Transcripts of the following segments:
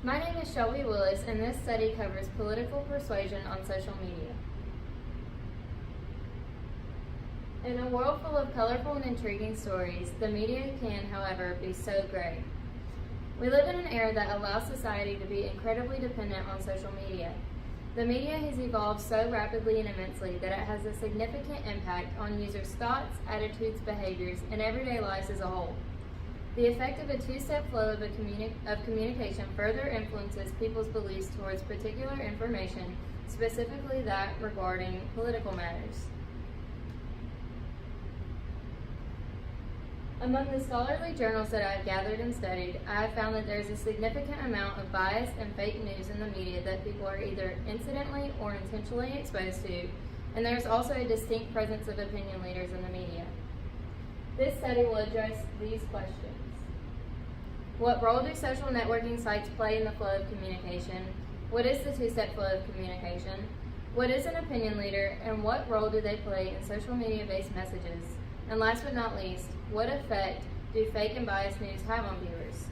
My name is Shelby Willis, and this study covers political persuasion on social media. In a world full of colorful and intriguing stories, the media can, however, be so gray. We live in an era that allows society to be incredibly dependent on social media. The media has evolved so rapidly and immensely that it has a significant impact on users' thoughts, attitudes, behaviors, and everyday lives as a whole. The effect of a two-step flow of communication further influences people's beliefs towards particular information, specifically that regarding political matters. Among the scholarly journals that I have gathered and studied, I have found that there is a significant amount of bias and fake news in the media that people are either incidentally or intentionally exposed to, and there is also a distinct presence of opinion leaders in the media. This study will address these questions. What role do social networking sites play in the flow of communication? What is the two-step flow of communication? What is an opinion leader, and what role do they play in social media-based messages? And last but not least, what effect do fake and biased news have on viewers?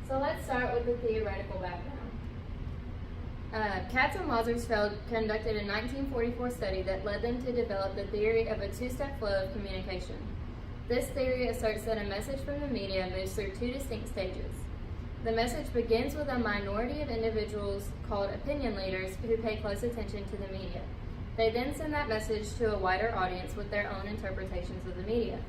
So let's start with the theoretical background. Katz and Lazarsfeld conducted a 1944 study that led them to develop the theory of a two-step flow of communication. This theory asserts that a message from the media moves through two distinct stages. The message begins with a minority of individuals called opinion leaders who pay close attention to the media. They then send that message to a wider audience with their own interpretations of the media.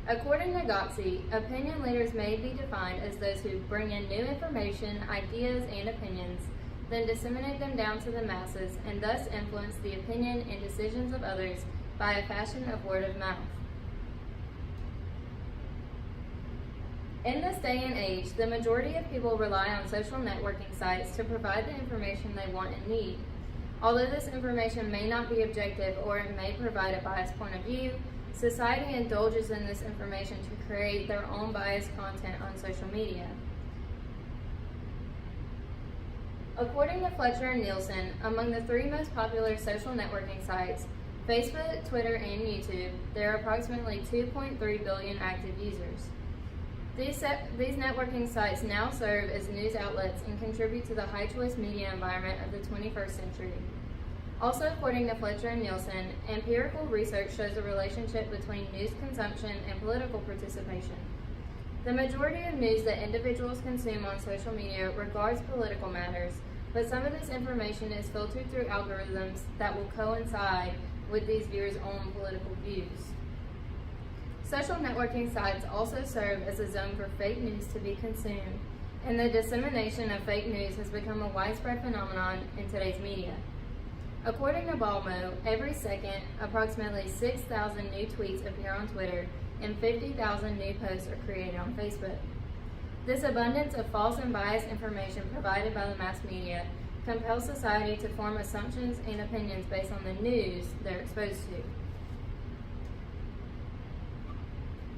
According to Gotsey, opinion leaders may be defined as those who bring in new information, ideas, and opinions, then disseminate them down to the masses, and thus influence the opinion and decisions of others by a fashion of word of mouth. In this day and age, the majority of people rely on social networking sites to provide the information they want and need. Although this information may not be objective or it may provide a biased point of view, society indulges in this information to create their own biased content on social media. According to Fletcher and Nielsen, among the three most popular social networking sites, Facebook, Twitter, and YouTube, there are approximately 2.3 billion active users. These networking sites now serve as news outlets and contribute to the high-choice media environment of the 21st century. Also, according to Fletcher and Nielsen, empirical research shows a relationship between news consumption and political participation. The majority of news that individuals consume on social media regards political matters, but some of this information is filtered through algorithms that will coincide with these viewers' own political views. Social networking sites also serve as a zone for fake news to be consumed, and the dissemination of fake news has become a widespread phenomenon in today's media. According to Balmo, every second, approximately 6,000 new tweets appear on Twitter, and 50,000 new posts are created on Facebook. This abundance of false and biased information provided by the mass media compels society to form assumptions and opinions based on the news they're exposed to.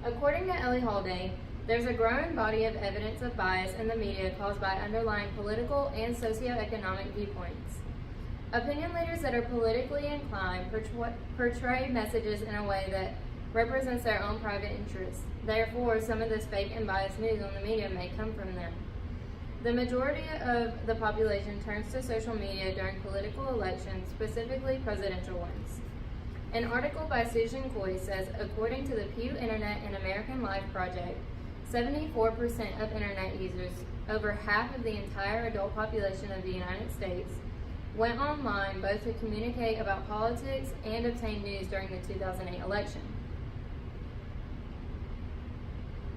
According to Ellie Haldane, there's a growing body of evidence of bias in the media caused by underlying political and socioeconomic viewpoints. Opinion leaders that are politically inclined portray messages in a way that represents their own private interests. Therefore, some of this fake and biased news on the media may come from them. The majority of the population turns to social media during political elections, specifically presidential ones. An article by Susan Coy says, according to the Pew Internet and American Life Project, 74% of Internet users, over half of the entire adult population of the United States, went online both to communicate about politics and obtain news during the 2008 election.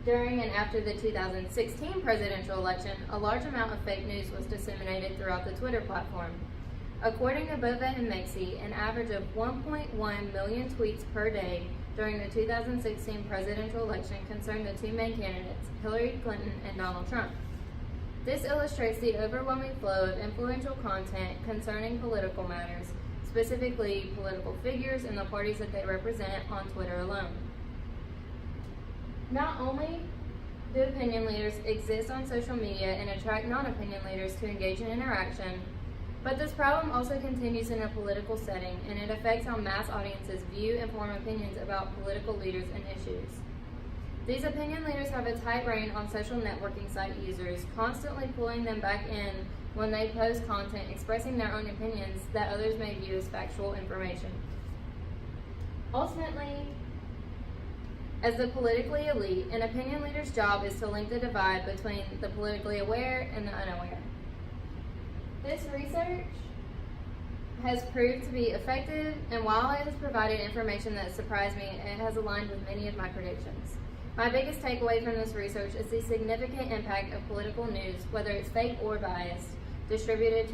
During and after the 2016 presidential election, a large amount of fake news was disseminated throughout the Twitter platform. According to Bova and Maxey, an average of 1.1 million tweets per day during the 2016 presidential election concerned the two main candidates, Hillary Clinton and Donald Trump. This illustrates the overwhelming flow of influential content concerning political matters, specifically political figures and the parties that they represent, on Twitter alone. Not only do opinion leaders exist on social media and attract non-opinion leaders to engage in interaction, but this problem also continues in a political setting, and it affects how mass audiences view and form opinions about political leaders and issues. These opinion leaders have a tight rein on social networking site users, constantly pulling them back in when they post content expressing their own opinions that others may view as factual information. Ultimately, as the politically elite, an opinion leader's job is to link the divide between the politically aware and the unaware. This research has proved to be effective, and while it has provided information that surprised me, it has aligned with many of my predictions. My biggest takeaway from this research is the significant impact of political news, whether it's fake or biased, distributed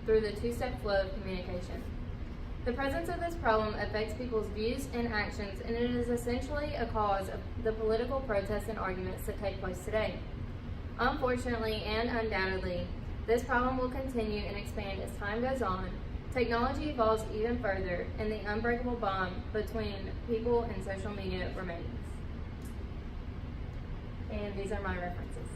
through the two-step flow of communication. The presence of this problem affects people's views and actions, and it is essentially a cause of the political protests and arguments that take place today. Unfortunately and undoubtedly, this problem will continue and expand as time goes on. Technology evolves even further, and the unbreakable bond between people and social media remains. And these are my references.